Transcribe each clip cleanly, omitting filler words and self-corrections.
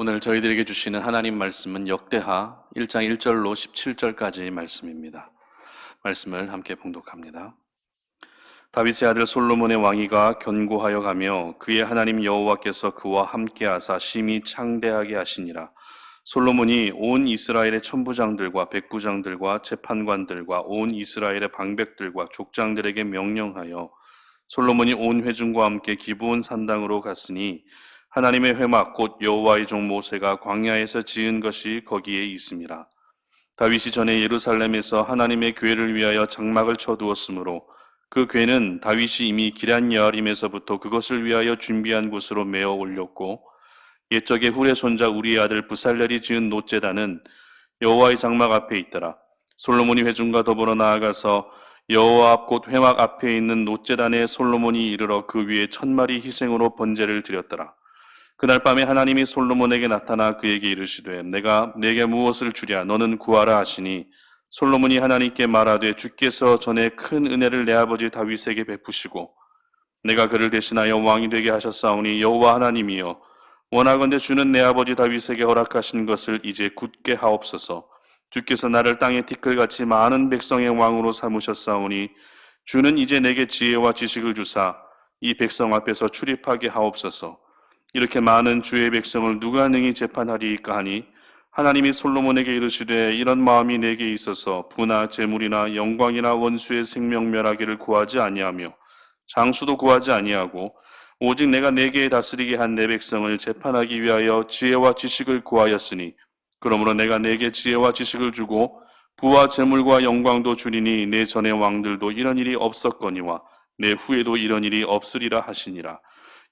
오늘 저희들에게 주시는 하나님 말씀은 역대하 1장 1절로 17절까지 말씀입니다. 말씀을 함께 봉독합니다. 다윗의 아들 솔로몬의 왕위가 견고하여 가며 그의 하나님 여호와께서 그와 함께하사 심히 창대하게 하시니라. 솔로몬이 온 이스라엘의 천부장들과 백부장들과 재판관들과 온 이스라엘의 방백들과 족장들에게 명령하여 솔로몬이 온 회중과 함께 기브온 산당으로 갔으니 하나님의 회막 곧 여호와의 종 모세가 광야에서 지은 것이 거기에 있음이라. 다윗이 전에 예루살렘에서 하나님의 궤를 위하여 장막을 쳐두었으므로 그 궤는 다윗이 이미 기럇 여아림에서부터 그것을 위하여 준비한 곳으로 메어 올렸고, 옛적에 훌의 손자 우리의 아들 부살렐이 지은 놋제단은 여호와의 장막 앞에 있더라. 솔로몬이 회중과 더불어 나아가서 여호와 앞 곧 회막 앞에 있는 놋제단에 솔로몬이 이르러 그 위에 1000마리 희생으로 번제를 드렸더라. 그날 밤에 하나님이 솔로몬에게 나타나 그에게 이르시되 내가 네게 무엇을 주랴 너는 구하라 하시니, 솔로몬이 하나님께 말하되 주께서 전에 큰 은혜를 내 아버지 다윗에게 베푸시고 내가 그를 대신하여 왕이 되게 하셨사오니 여호와 하나님이여, 원하건대 주는 내 아버지 다윗에게 허락하신 것을 이제 굳게 하옵소서. 주께서 나를 땅의 티끌같이 많은 백성의 왕으로 삼으셨사오니 주는 이제 내게 지혜와 지식을 주사 이 백성 앞에서 출입하게 하옵소서. 이렇게 많은 주의 백성을 누가 능히 재판하리이까 하니, 하나님이 솔로몬에게 이르시되 이런 마음이 내게 있어서 부나 재물이나 영광이나 원수의 생명 멸하기를 구하지 아니하며 장수도 구하지 아니하고 오직 내가 네게 다스리게 한 내 백성을 재판하기 위하여 지혜와 지식을 구하였으니, 그러므로 내가 네게 지혜와 지식을 주고 부와 재물과 영광도 주리니 내 전의 왕들도 이런 일이 없었거니와 내 후에도 이런 일이 없으리라 하시니라.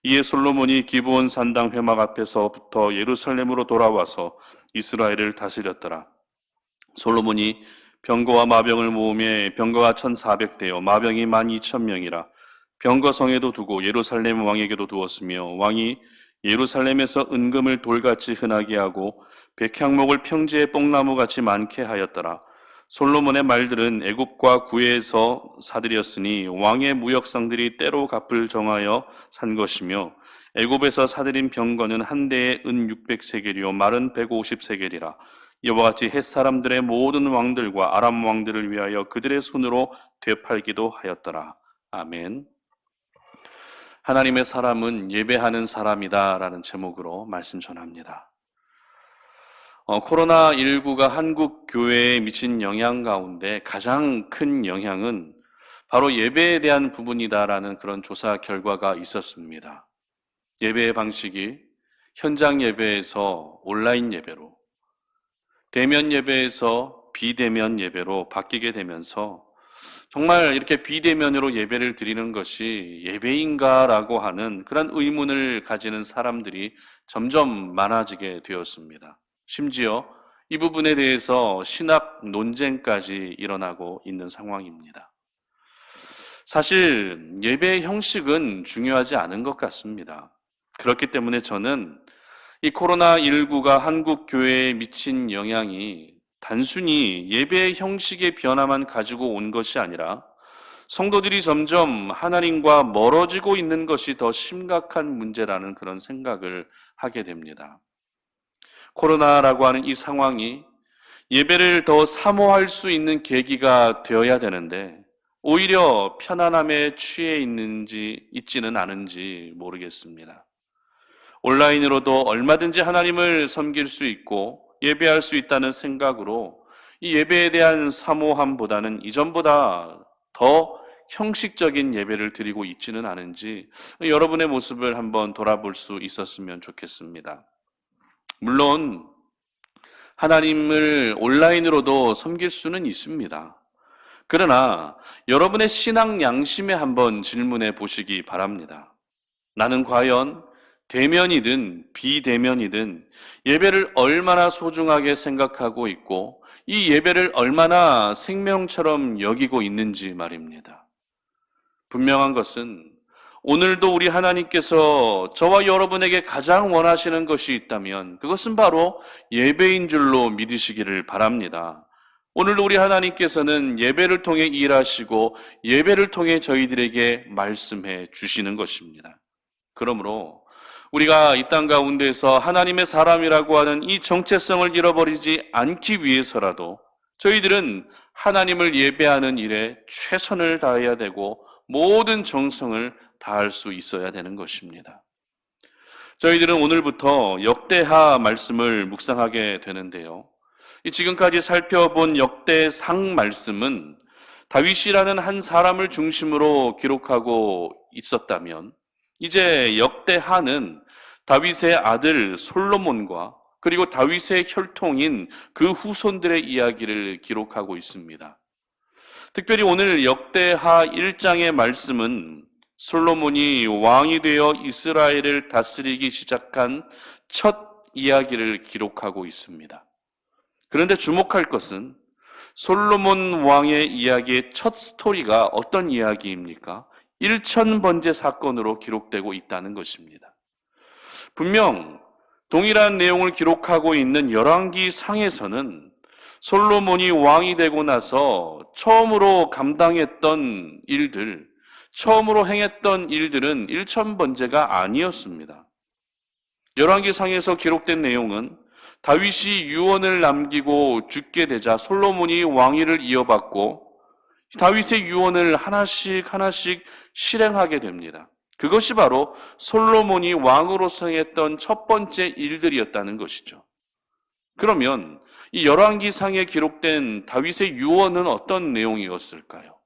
이에 솔로몬이 기브온 산당 회막 앞에서부터 예루살렘으로 돌아와서 이스라엘을 다스렸더라. 솔로몬이 병거와 마병을 모으매 병거가 1400대요 마병이 12000명이라. 병거성에도 두고 예루살렘 왕에게도 두었으며 왕이 예루살렘에서 은금을 돌같이 흔하게 하고 백향목을 평지에 뽕나무같이 많게 하였더라. 솔로몬의 말들은 애굽과 구에서 사들였으니 왕의 무역상들이 때로 값을 정하여 산 것이며, 애굽에서 사들인 병거는 한 대에 은 600세겔이요 말은 150세겔이라. 이와 같이 헷 사람들의 모든 왕들과 아람 왕들을 위하여 그들의 손으로 되팔기도 하였더라. 아멘. 하나님의 사람은 예배하는 사람이다 라는 제목으로 말씀 전합니다. 코로나19가 한국 교회에 미친 영향 가운데 가장 큰 영향은 바로 예배에 대한 부분이다라는 그런 조사 결과가 있었습니다. 예배의 방식이 현장 예배에서 온라인 예배로, 대면 예배에서 비대면 예배로 바뀌게 되면서 정말 이렇게 비대면으로 예배를 드리는 것이 예배인가라고 하는 그런 의문을 가지는 사람들이 점점 많아지게 되었습니다. 심지어 이 부분에 대해서 신학 논쟁까지 일어나고 있는 상황입니다. 사실 예배의 형식은 중요하지 않은 것 같습니다. 그렇기 때문에 저는 이 코로나19가 한국 교회에 미친 영향이 단순히 예배의 형식의 변화만 가지고 온 것이 아니라 성도들이 점점 하나님과 멀어지고 있는 것이 더 심각한 문제라는 그런 생각을 하게 됩니다. 코로나라고 하는 이 상황이 예배를 더 사모할 수 있는 계기가 되어야 되는데 오히려 편안함에 취해 있지는 않은지 모르겠습니다. 온라인으로도 얼마든지 하나님을 섬길 수 있고 예배할 수 있다는 생각으로 이 예배에 대한 사모함보다는 이전보다 더 형식적인 예배를 드리고 있지는 않은지 여러분의 모습을 한번 돌아볼 수 있었으면 좋겠습니다. 물론 하나님을 온라인으로도 섬길 수는 있습니다. 그러나 여러분의 신앙 양심에 한번 질문해 보시기 바랍니다. 나는 과연 대면이든 비대면이든 예배를 얼마나 소중하게 생각하고 있고 이 예배를 얼마나 생명처럼 여기고 있는지 말입니다. 분명한 것은 오늘도 우리 하나님께서 저와 여러분에게 가장 원하시는 것이 있다면 그것은 바로 예배인 줄로 믿으시기를 바랍니다. 오늘도 우리 하나님께서는 예배를 통해 일하시고 예배를 통해 저희들에게 말씀해 주시는 것입니다. 그러므로 우리가 이 땅 가운데서 하나님의 사람이라고 하는 이 정체성을 잃어버리지 않기 위해서라도 저희들은 하나님을 예배하는 일에 최선을 다해야 되고 모든 정성을 다할 수 있어야 되는 것입니다. 저희들은 오늘부터 역대하 말씀을 묵상하게 되는데요. 지금까지 살펴본 역대상 말씀은 다윗이라는 한 사람을 중심으로 기록하고 있었다면, 이제 역대하는 다윗의 아들 솔로몬과 그리고 다윗의 혈통인 그 후손들의 이야기를 기록하고 있습니다. 특별히 오늘 역대하 1장의 말씀은 솔로몬이 왕이 되어 이스라엘을 다스리기 시작한 첫 이야기를 기록하고 있습니다. 그런데 주목할 것은 솔로몬 왕의 이야기의 첫 스토리가 어떤 이야기입니까? 1000번째 사건으로 기록되고 있다는 것입니다. 분명 동일한 내용을 기록하고 있는 열왕기 상에서는 솔로몬이 왕이 되고 나서 처음으로 감당했던 일들, 처음으로 행했던 일들은 1000번째가 아니었습니다. 열왕기 상에서 기록된 내용은 다윗이 유언을 남기고 죽게 되자 솔로몬이 왕위를 이어받고 다윗의 유언을 하나씩 실행하게 됩니다. 그것이 바로 솔로몬이 왕으로서 했던 첫 번째 일들이었다는 것이죠. 그러면 이 열왕기상에 기록된 다윗의 유언은 어떤 내용이었을까요?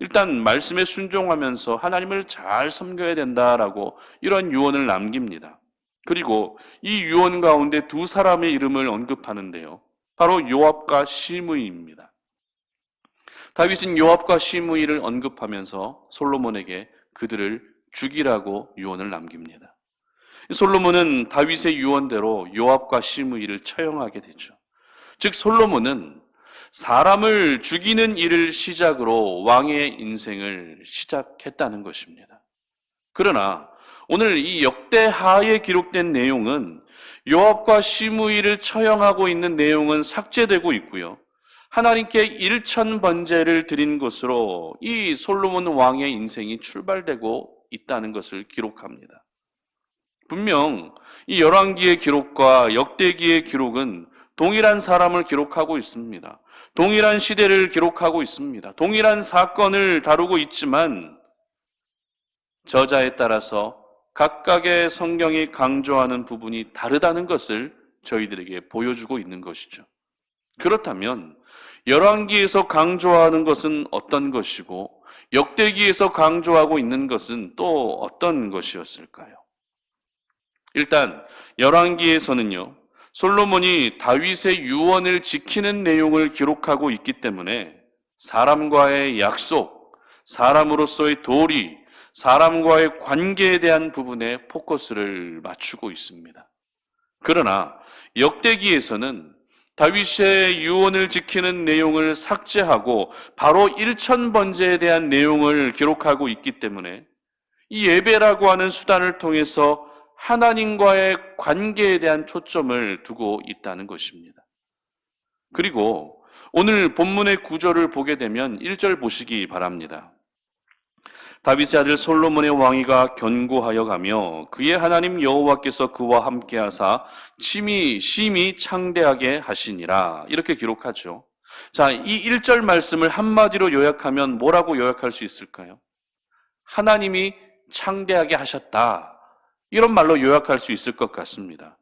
일단 말씀에 순종하면서 하나님을 잘 섬겨야 된다라고 이런 유언을 남깁니다. 그리고 이 유언 가운데 두 사람의 이름을 언급하는데요. 바로 요압과 시므이입니다. 다윗은 요압과 시므이를 언급하면서 솔로몬에게 그들을 죽이라고 유언을 남깁니다. 솔로몬은 다윗의 유언대로 요압과 시므이를 처형하게 되죠. 즉 솔로몬은 사람을 죽이는 일을 시작으로 왕의 인생을 시작했다는 것입니다. 그러나 오늘 이 역대하에 기록된 내용은 요압과 시므이를 처형하고 있는 내용은 삭제되고 있고요. 하나님께 1000번제를 드린 것으로 이 솔로몬 왕의 인생이 출발되고 있다는 것을 기록합니다. 분명 이 열왕기의 기록과 역대기의 기록은 동일한 사람을 기록하고 있습니다. 동일한 시대를 기록하고 있습니다. 동일한 사건을 다루고 있지만 저자에 따라서 각각의 성경이 강조하는 부분이 다르다는 것을 저희들에게 보여주고 있는 것이죠. 그렇다면 열왕기에서 강조하는 것은 어떤 것이고 역대기에서 강조하고 있는 것은 또 어떤 것이었을까요? 일단 열왕기에서는요, 솔로몬이 다윗의 유언을 지키는 내용을 기록하고 있기 때문에 사람과의 약속, 사람으로서의 도리, 사람과의 관계에 대한 부분에 포커스를 맞추고 있습니다. 그러나 역대기에서는 다윗의 유언을 지키는 내용을 삭제하고 바로 1000번제에 대한 내용을 기록하고 있기 때문에 이 예배라고 하는 수단을 통해서 하나님과의 관계에 대한 초점을 두고 있다는 것입니다. 그리고 오늘 본문의 구절을 보게 되면 1절 보시기 바랍니다. 다윗의 아들 솔로몬의 왕위가 견고하여 가며 그의 하나님 여호와께서 그와 함께 하사 심히 창대하게 하시니라. 이렇게 기록하죠. 자, 이 1절 말씀을 한마디로 요약하면 뭐라고 요약할 수 있을까요? 하나님이 창대하게 하셨다. 이런 말로 요약할 수 있을 것 같습니다.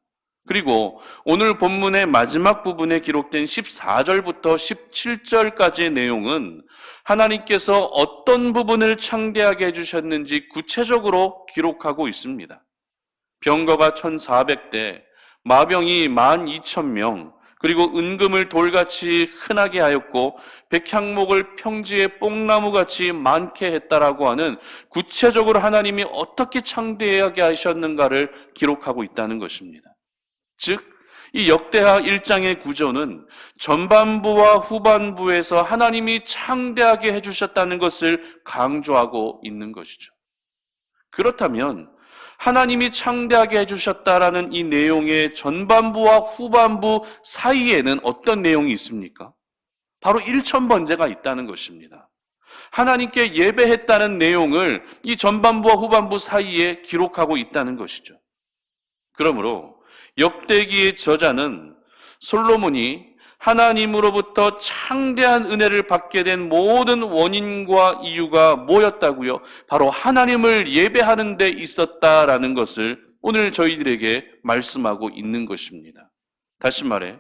그리고 오늘 본문의 마지막 부분에 기록된 14절부터 17절까지의 내용은 하나님께서 어떤 부분을 창대하게 해주셨는지 구체적으로 기록하고 있습니다. 병거가 1400대, 마병이 12,000명, 그리고 은금을 돌같이 흔하게 하였고 백향목을 평지에 뽕나무같이 많게 했다라고 하는 구체적으로 하나님이 어떻게 창대하게 하셨는가를 기록하고 있다는 것입니다. 즉, 이 역대하 1장의 구조는 전반부와 후반부에서 하나님이 창대하게 해주셨다는 것을 강조하고 있는 것이죠. 그렇다면 하나님이 창대하게 해주셨다라는 이 내용의 전반부와 후반부 사이에는 어떤 내용이 있습니까? 바로 1000번제가 있다는 것입니다. 하나님께 예배했다는 내용을 이 전반부와 후반부 사이에 기록하고 있다는 것이죠. 그러므로 역대기의 저자는 솔로몬이 하나님으로부터 창대한 은혜를 받게 된 모든 원인과 이유가 뭐였다고요? 바로 하나님을 예배하는 데 있었다라는 것을 오늘 저희들에게 말씀하고 있는 것입니다. 다시 말해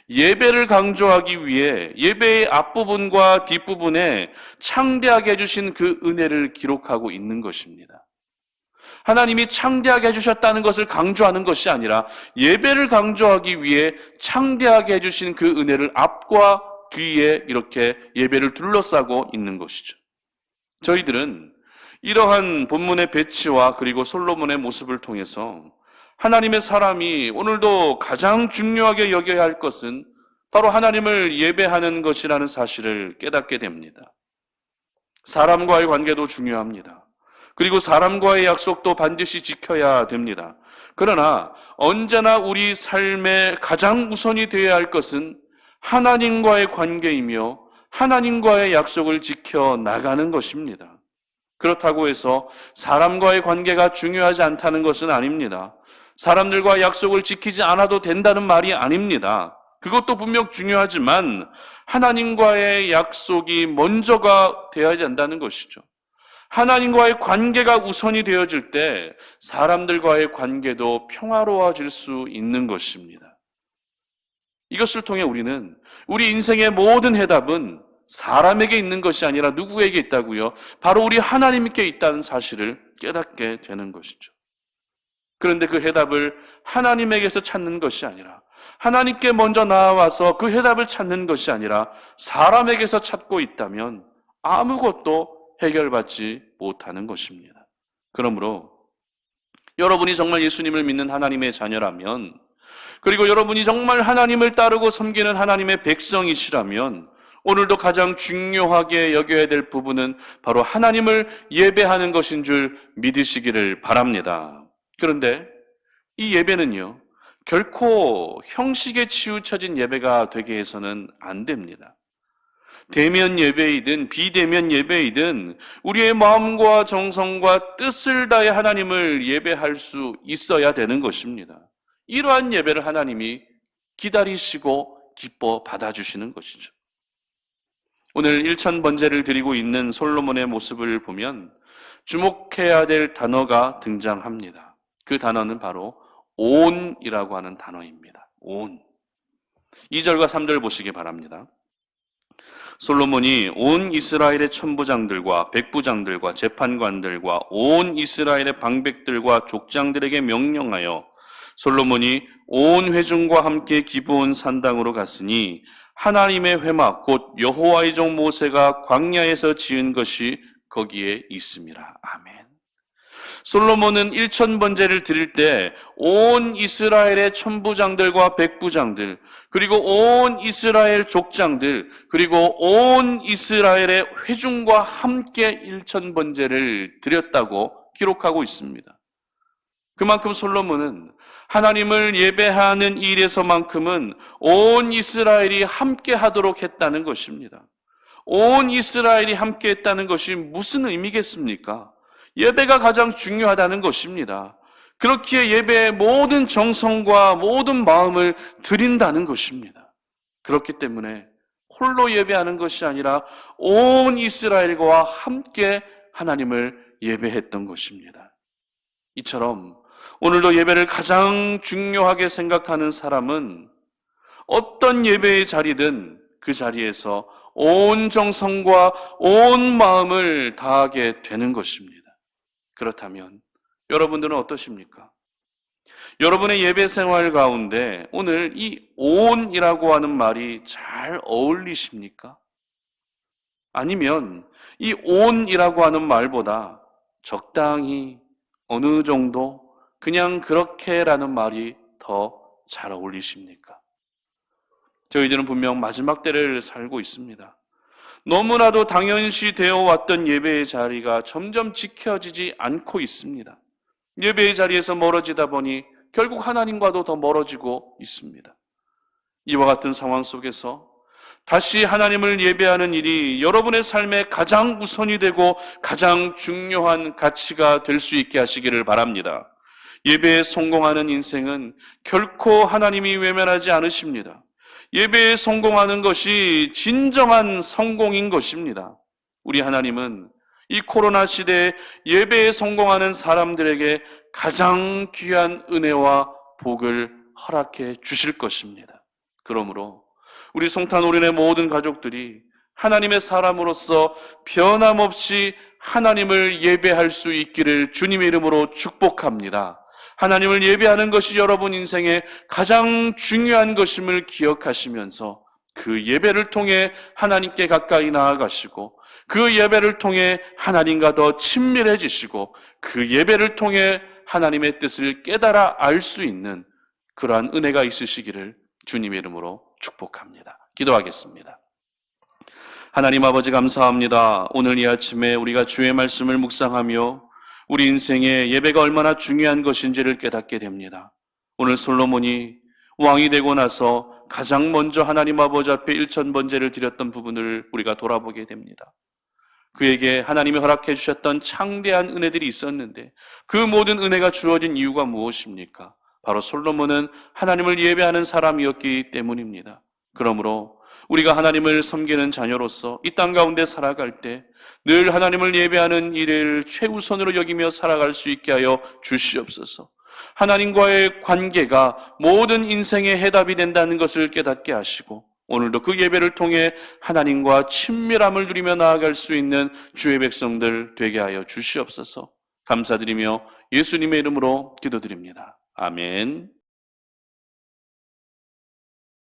예배를 강조하기 위해 예배의 앞부분과 뒷부분에 창대하게 해주신 그 은혜를 기록하고 있는 것입니다. 하나님이 창대하게 해주셨다는 것을 강조하는 것이 아니라 예배를 강조하기 위해 창대하게 해주신 그 은혜를 앞과 뒤에 이렇게 예배를 둘러싸고 있는 것이죠. 저희들은 이러한 본문의 배치와 그리고 솔로몬의 모습을 통해서 하나님의 사람이 오늘도 가장 중요하게 여겨야 할 것은 바로 하나님을 예배하는 것이라는 사실을 깨닫게 됩니다. 사람과의 관계도 중요합니다. 그리고 사람과의 약속도 반드시 지켜야 됩니다. 그러나 언제나 우리 삶의 가장 우선이 되어야 할 것은 하나님과의 관계이며 하나님과의 약속을 지켜 나가는 것입니다. 그렇다고 해서 사람과의 관계가 중요하지 않다는 것은 아닙니다. 사람들과 약속을 지키지 않아도 된다는 말이 아닙니다. 그것도 분명 중요하지만 하나님과의 약속이 먼저가 되어야 된다는 것이죠. 하나님과의 관계가 우선이 되어질 때 사람들과의 관계도 평화로워질 수 있는 것입니다. 이것을 통해 우리는 우리 인생의 모든 해답은 사람에게 있는 것이 아니라 누구에게 있다고요? 바로 우리 하나님께 있다는 사실을 깨닫게 되는 것이죠. 그런데 그 해답을 하나님에게서 찾는 것이 아니라 하나님께 먼저 나아와서 그 해답을 찾는 것이 아니라 사람에게서 찾고 있다면 아무것도 해결받지 못하는 것입니다. 그러므로 여러분이 정말 예수님을 믿는 하나님의 자녀라면, 그리고 여러분이 정말 하나님을 따르고 섬기는 하나님의 백성이시라면 오늘도 가장 중요하게 여겨야 될 부분은 바로 하나님을 예배하는 것인 줄 믿으시기를 바랍니다. 그런데 이 예배는요, 결코 형식에 치우쳐진 예배가 되게 해서는 안 됩니다. 대면 예배이든 비대면 예배이든 우리의 마음과 정성과 뜻을 다해 하나님을 예배할 수 있어야 되는 것입니다. 이러한 예배를 하나님이 기다리시고 기뻐 받아주시는 것이죠. 오늘 일천번제를 드리고 있는 솔로몬의 모습을 보면 주목해야 될 단어가 등장합니다. 그 단어는 바로 온이라고 하는 단어입니다. 온. 2절과 3절 보시기 바랍니다. 솔로몬이 온 이스라엘의 천부장들과 백부장들과 재판관들과 온 이스라엘의 방백들과 족장들에게 명령하여 솔로몬이 온 회중과 함께 기브온 산당으로 갔으니 하나님의 회막 곧 여호와의 종 모세가 광야에서 지은 것이 거기에 있음이라. 아멘. 솔로몬은 일천번제를 드릴 때 온 이스라엘의 천부장들과 백부장들, 그리고 온 이스라엘 족장들, 그리고 온 이스라엘의 회중과 함께 일천번제를 드렸다고 기록하고 있습니다. 그만큼 솔로몬은 하나님을 예배하는 일에서만큼은 온 이스라엘이 함께 하도록 했다는 것입니다. 온 이스라엘이 함께 했다는 것이 무슨 의미겠습니까? 예배가 가장 중요하다는 것입니다. 그렇기에 예배의 모든 정성과 모든 마음을 드린다는 것입니다. 그렇기 때문에 홀로 예배하는 것이 아니라 온 이스라엘과 함께 하나님을 예배했던 것입니다. 이처럼 오늘도 예배를 가장 중요하게 생각하는 사람은 어떤 예배의 자리든 그 자리에서 온 정성과 온 마음을 다하게 되는 것입니다. 그렇다면 여러분들은 어떠십니까? 여러분의 예배 생활 가운데 오늘 이 온이라고 하는 말이 잘 어울리십니까? 아니면 이 온이라고 하는 말보다 적당히 어느 정도 그냥 그렇게라는 말이 더 잘 어울리십니까? 저희들은 분명 마지막 때를 살고 있습니다. 너무나도 당연시 되어 왔던 예배의 자리가 점점 지켜지지 않고 있습니다. 예배의 자리에서 멀어지다 보니 결국 하나님과도 더 멀어지고 있습니다. 이와 같은 상황 속에서 다시 하나님을 예배하는 일이 여러분의 삶의 가장 우선이 되고 가장 중요한 가치가 될 수 있게 하시기를 바랍니다. 예배에 성공하는 인생은 결코 하나님이 외면하지 않으십니다. 예배에 성공하는 것이 진정한 성공인 것입니다. 우리 하나님은 이 코로나 시대에 예배에 성공하는 사람들에게 가장 귀한 은혜와 복을 허락해 주실 것입니다. 그러므로 우리 송탄오륜의 모든 가족들이 하나님의 사람으로서 변함없이 하나님을 예배할 수 있기를 주님의 이름으로 축복합니다. 하나님을 예배하는 것이 여러분 인생의 가장 중요한 것임을 기억하시면서 그 예배를 통해 하나님께 가까이 나아가시고 그 예배를 통해 하나님과 더 친밀해지시고 그 예배를 통해 하나님의 뜻을 깨달아 알 수 있는 그러한 은혜가 있으시기를 주님의 이름으로 축복합니다. 기도하겠습니다. 하나님 아버지 감사합니다. 오늘 이 아침에 우리가 주의 말씀을 묵상하며 우리 인생에 예배가 얼마나 중요한 것인지를 깨닫게 됩니다. 오늘 솔로몬이 왕이 되고 나서 가장 먼저 하나님 아버지 앞에 일천번제를 드렸던 부분을 우리가 돌아보게 됩니다. 그에게 하나님이 허락해 주셨던 창대한 은혜들이 있었는데 그 모든 은혜가 주어진 이유가 무엇입니까? 바로 솔로몬은 하나님을 예배하는 사람이었기 때문입니다. 그러므로 우리가 하나님을 섬기는 자녀로서 이 땅 가운데 살아갈 때 늘 하나님을 예배하는 일을 최우선으로 여기며 살아갈 수 있게 하여 주시옵소서. 하나님과의 관계가 모든 인생의 해답이 된다는 것을 깨닫게 하시고 오늘도 그 예배를 통해 하나님과 친밀함을 누리며 나아갈 수 있는 주의 백성들 되게 하여 주시옵소서. 감사드리며 예수님의 이름으로 기도드립니다. 아멘.